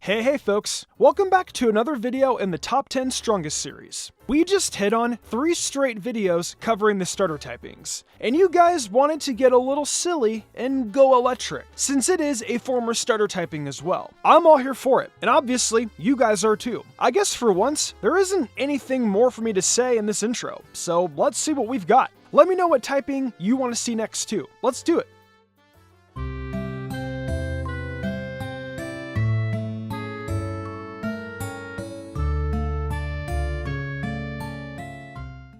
Hey folks, welcome back to another video in the Top 10 Strongest series. We just hit on 3 straight videos covering the starter typings, and you guys wanted to get a little silly and go electric, since it is a former starter typing as well. I'm all here for it, and obviously you guys are too. I guess for once, there isn't anything more for me to say in this intro, so let's see what we've got. Let me know what typing you want to see next too. Let's do it.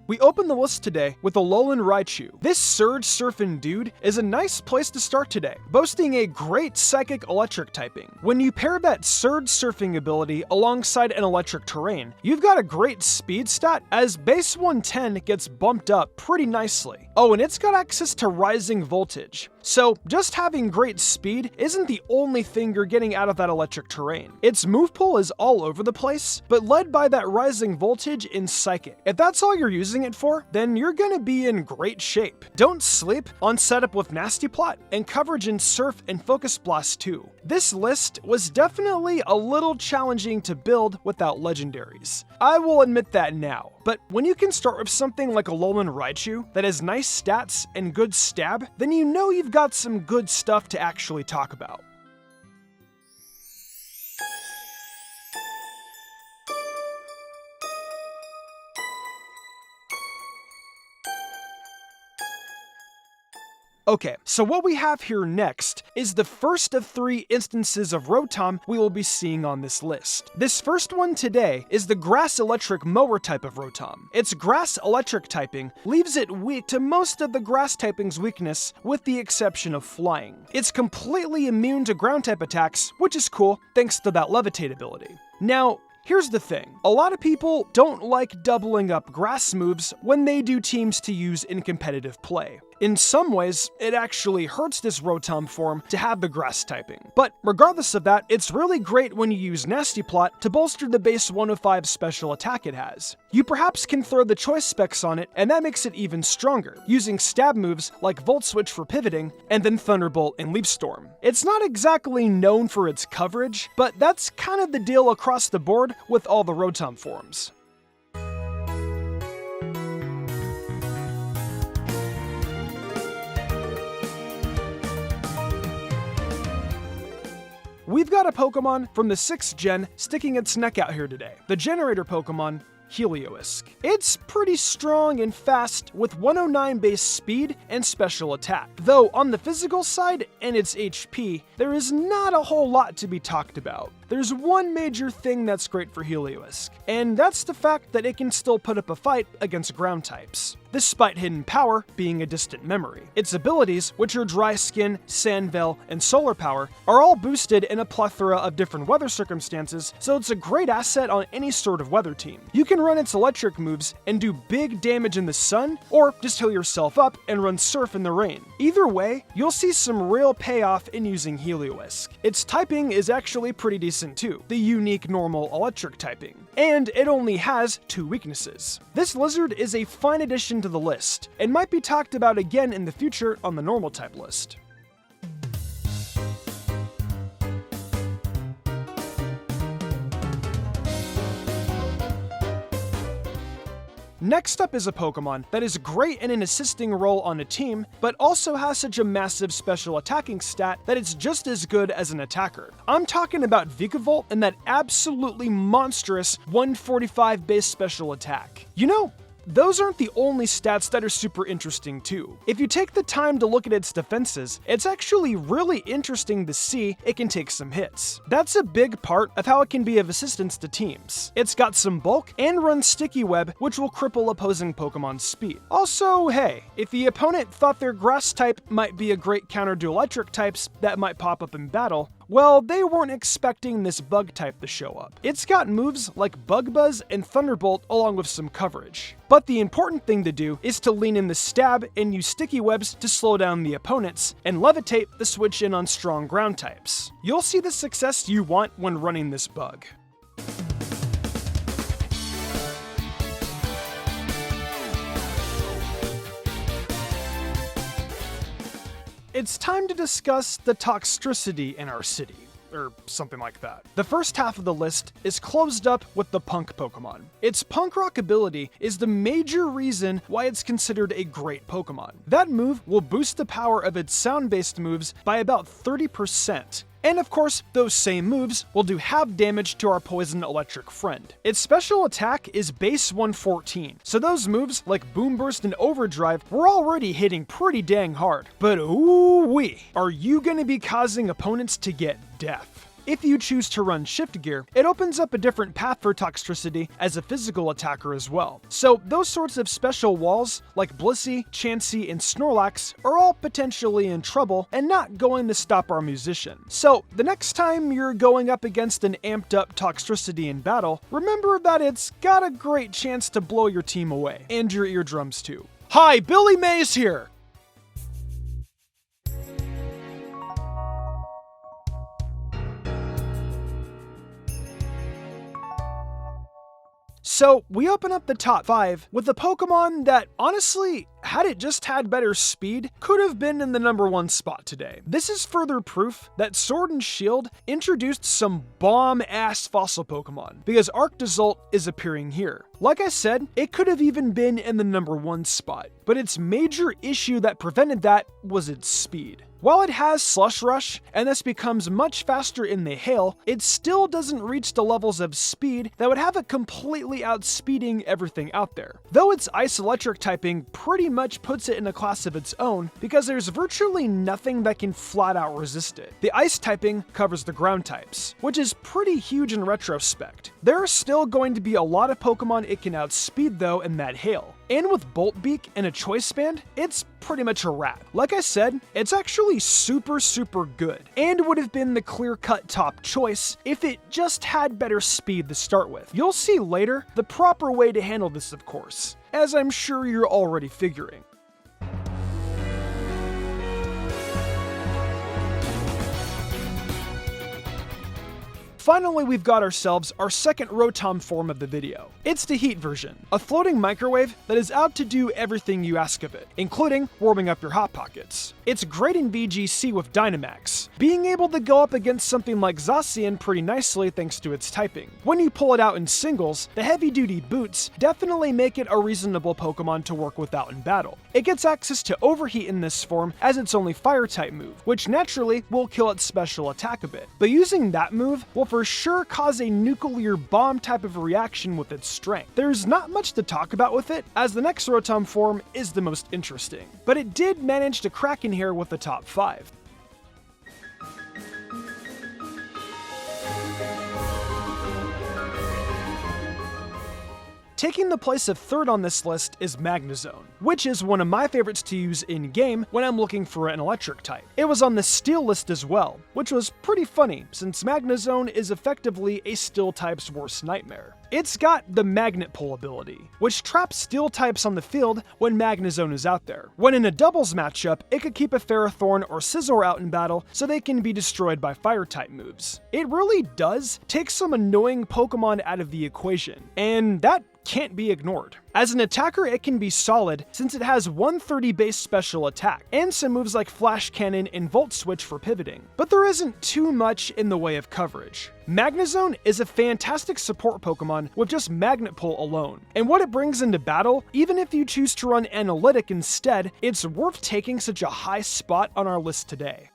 We open the list today with Alolan Raichu. This Surge Surfing dude is a nice place to start today, boasting a great Psychic Electric typing. When you pair that Surge Surfing ability alongside an electric terrain, you've got a great speed stat as base 110 gets bumped up pretty nicely. Oh, and it's got access to Rising Voltage. So just having great speed isn't the only thing you're getting out of that electric terrain. Its move pool is all over the place, but led by that Rising Voltage in Psychic. If that's all you're using it for, then you're gonna be in great shape. Don't sleep on setup with Nasty Plot and coverage in Surf and Focus Blast too. This list was definitely a little challenging to build without legendaries. I will admit that now, but when you can start with something like Alolan Raichu that has nice stats and good stab, then you know you've got some good stuff to actually talk about. Okay, so what we have here next is the first of 3 instances of Rotom we will be seeing on this list. This first one today is the Grass Electric Mower type of Rotom. Its Grass Electric typing leaves it weak to most of the Grass typing's weakness with the exception of Flying. It's completely immune to Ground type attacks, which is cool thanks to that Levitate ability. Now, here's the thing, a lot of people don't like doubling up grass moves when they do teams to use in competitive play. In some ways, it actually hurts this Rotom form to have the grass typing. But regardless of that, it's really great when you use Nasty Plot to bolster the base 105 special attack it has. You perhaps can throw the choice specs on it, and that makes it even stronger, using stab moves like Volt Switch for pivoting, and then Thunderbolt and Leaf Storm. It's not exactly known for its coverage, but that's kind of the deal across the board with all the Rotom forms. We've got a Pokemon from the 6th gen sticking its neck out here today, the generator Pokemon, Helioisk. It's pretty strong and fast with 109 base speed and special attack. Though on the physical side and its HP, there is not a whole lot to be talked about. There's one major thing that's great for Helioisk, and that's the fact that it can still put up a fight against ground types, despite hidden power being a distant memory. Its abilities, which are Dry Skin, Sand Veil, and Solar Power, are all boosted in a plethora of different weather circumstances, so it's a great asset on any sort of weather team. You can run its electric moves and do big damage in the sun, or just heal yourself up and run Surf in the rain. Either way, you'll see some real payoff in using Helioisk. Its typing is actually pretty decent too, the unique normal electric typing, and it only has 2 weaknesses. This lizard is a fine addition to the list, and might be talked about again in the future on the normal type list. Next up is a Pokemon that is great in an assisting role on a team, but also has such a massive special attacking stat that it's just as good as an attacker. I'm talking about Vikavolt and that absolutely monstrous 145 base special attack. You know, those aren't the only stats that are super interesting too. If you take the time to look at its defenses, it's actually really interesting to see it can take some hits. That's a big part of how it can be of assistance to teams. It's got some bulk and runs Sticky Web, which will cripple opposing Pokemon's speed. Also, hey, if the opponent thought their grass type might be a great counter to electric types that might pop up in battle, well, they weren't expecting this bug type to show up. It's got moves like Bug Buzz and Thunderbolt along with some coverage. But the important thing to do is to lean in the stab and use Sticky Webs to slow down the opponents, and Levitate to switch in on strong ground types. You'll see the success you want when running this bug. It's time to discuss the toxicity in our city. or something like that. The first half of the list is closed up with the Punk Pokemon. Its Punk Rock ability is the major reason why it's considered a great Pokemon. That move will boost the power of its sound-based moves by about 30%. And of course, those same moves will do half damage to our Poison Electric friend. Its special attack is base 114, so those moves like Boom Burst and Overdrive were already hitting pretty dang hard. But ooh-wee, are you gonna be causing opponents to get death? If you choose to run Shift Gear, it opens up a different path for Toxtricity as a physical attacker as well. So those sorts of special walls, like Blissey, Chansey, and Snorlax, are all potentially in trouble and not going to stop our musician. So the next time you're going up against an amped up Toxtricity in battle, remember that it's got a great chance to blow your team away, and your eardrums too. Hi, Billy Mays here! So we open up the top 5 with a Pokemon that, honestly, had it just had better speed, could have been in the number 1 spot today. This is further proof that Sword and Shield introduced some bomb-ass fossil Pokemon, because Arctozolt is appearing here. Like I said, it could have even been in the number 1 spot, but its major issue that prevented that was its speed. While it has Slush Rush, and thus becomes much faster in the hail, it still doesn't reach the levels of speed that would have it completely outspeeding everything out there. Though its Ice-Electric typing pretty much puts it in a class of its own, because there's virtually nothing that can flat out resist it. The Ice typing covers the ground types, which is pretty huge in retrospect. There are still going to be a lot of Pokemon it can outspeed though in that hail. And with Bolt Beak and a Choice Band, it's pretty much a wrap. Like I said, it's actually super good, and would have been the clear-cut top choice if it just had better speed to start with. You'll see later the proper way to handle this, of course, as I'm sure you're already figuring. Finally, we've got ourselves our second Rotom form of the video. It's the Heat version, a floating microwave that is out to do everything you ask of it, including warming up your Hot Pockets. It's great in VGC with Dynamax, being able to go up against something like Zacian pretty nicely thanks to its typing. When you pull it out in singles, the heavy-duty boots definitely make it a reasonable Pokemon to work without in battle. It gets access to Overheat in this form as its only Fire-type move, which naturally will kill its special attack a bit. But using that move will for sure cause a nuclear bomb type of reaction with its strength. There's not much to talk about with it, as the next Rotom form is the most interesting, but it did manage to crack in here with the top 5. Taking the place of third on this list is Magnazone, which is one of my favorites to use in-game when I'm looking for an electric type. It was on the Steel list as well, which was pretty funny since Magnazone is effectively a Steel type's worst nightmare. It's got the Magnet Pull ability, which traps Steel types on the field when Magnazone is out there. When in a doubles matchup, it could keep a Ferrothorn or Scizor out in battle so they can be destroyed by Fire-type moves. It really does take some annoying Pokemon out of the equation, and that can't be ignored. As an attacker, it can be solid since it has 130 base special attack, and some moves like Flash Cannon and Volt Switch for pivoting, but there isn't too much in the way of coverage. Magnazone is a fantastic support Pokemon with just Magnet Pull alone, and what it brings into battle, even if you choose to run Analytic instead, it's worth taking such a high spot on our list today.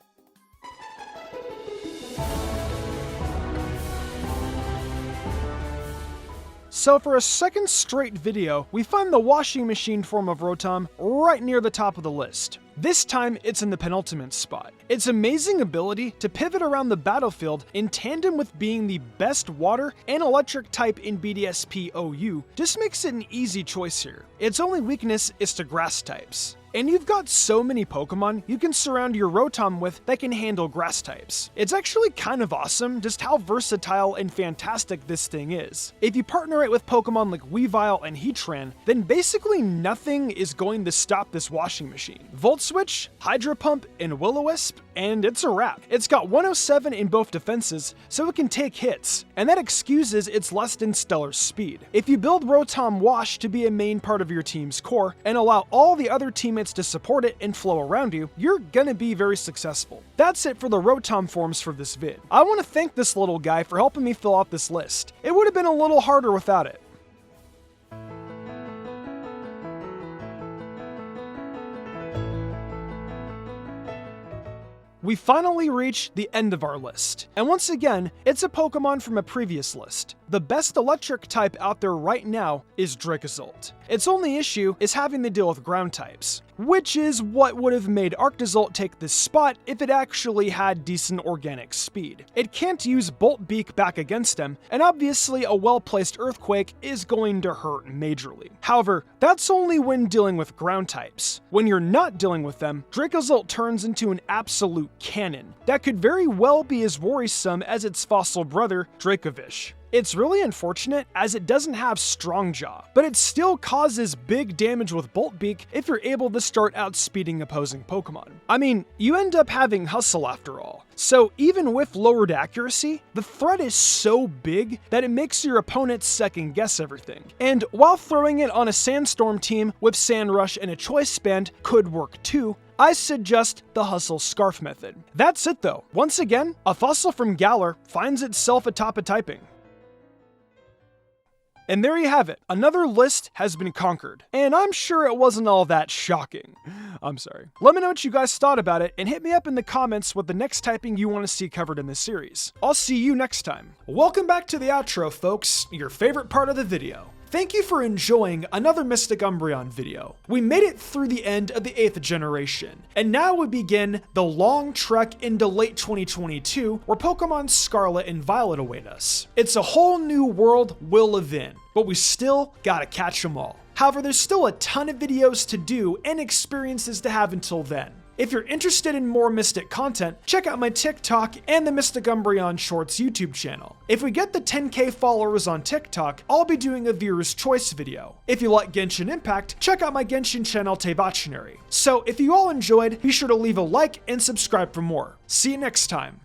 So for a second straight video, we find the washing machine form of Rotom right near the top of the list. This time, it's in the penultimate spot. Its amazing ability to pivot around the battlefield in tandem with being the best water and electric type in BDSP OU just makes it an easy choice here. Its only weakness is to grass types. And you've got so many Pokemon you can surround your Rotom with that can handle grass types. It's actually kind of awesome just how versatile and fantastic this thing is. If you partner it with Pokemon like Weavile and Heatran, then basically nothing is going to stop this washing machine. Volt Switch, Hydro Pump, and Will-O-Wisp, and it's a wrap. It's got 107 in both defenses, so it can take hits, and that excuses its less than stellar speed. If you build Rotom Wash to be a main part of your team's core, and allow all the other teammates teammates to support it and flow around you, you're gonna be very successful. That's it for the Rotom forms for this vid. I want to thank this little guy for helping me fill out this list. It would have been a little harder without it. We finally reach the end of our list, and once again, it's a Pokemon from a previous list. The best electric type out there right now is Dracozolt. Its only issue is having to deal with ground types, which is what would have made Arctozolt take this spot if it actually had decent organic speed. It can't use Bolt Beak back against him, and obviously a well-placed Earthquake is going to hurt majorly. However, that's only when dealing with ground types. When you're not dealing with them, Dracozolt turns into an absolute cannon that could very well be as worrisome as its fossil brother, Dracovish. It's really unfortunate as it doesn't have Strong Jaw, but it still causes big damage with Bolt Beak if you're able to start outspeeding opposing Pokemon. I mean, you end up having Hustle after all. So even with lowered accuracy, the threat is so big that it makes your opponent second guess everything. And while throwing it on a Sandstorm team with Sand Rush and a Choice Band could work too, I suggest the Hustle Scarf method. That's it though. Once again, a fossil from Galar finds itself atop a typing. And there you have it, another list has been conquered. And I'm sure it wasn't all that shocking. I'm sorry. Let me know what you guys thought about it and hit me up in the comments with the next typing you want to see covered in this series. I'll see you next time. Welcome back to the outro, folks, your favorite part of the video. Thank you for enjoying another Mystic Umbreon video. We made it through the end of the 8th generation, and now we begin the long trek into late 2022 where Pokemon Scarlet and Violet await us. It's a whole new world we'll live in, but we still gotta catch them all. However, there's still a ton of videos to do and experiences to have until then. If you're interested in more Mystic content, check out my TikTok and the Mystic Umbreon Shorts YouTube channel. If we get the 10K followers on TikTok, I'll be doing a viewer's choice video. If you like Genshin Impact, check out my Genshin channel Teivatsunary. So if you all enjoyed, be sure to leave a like and subscribe for more. See you next time.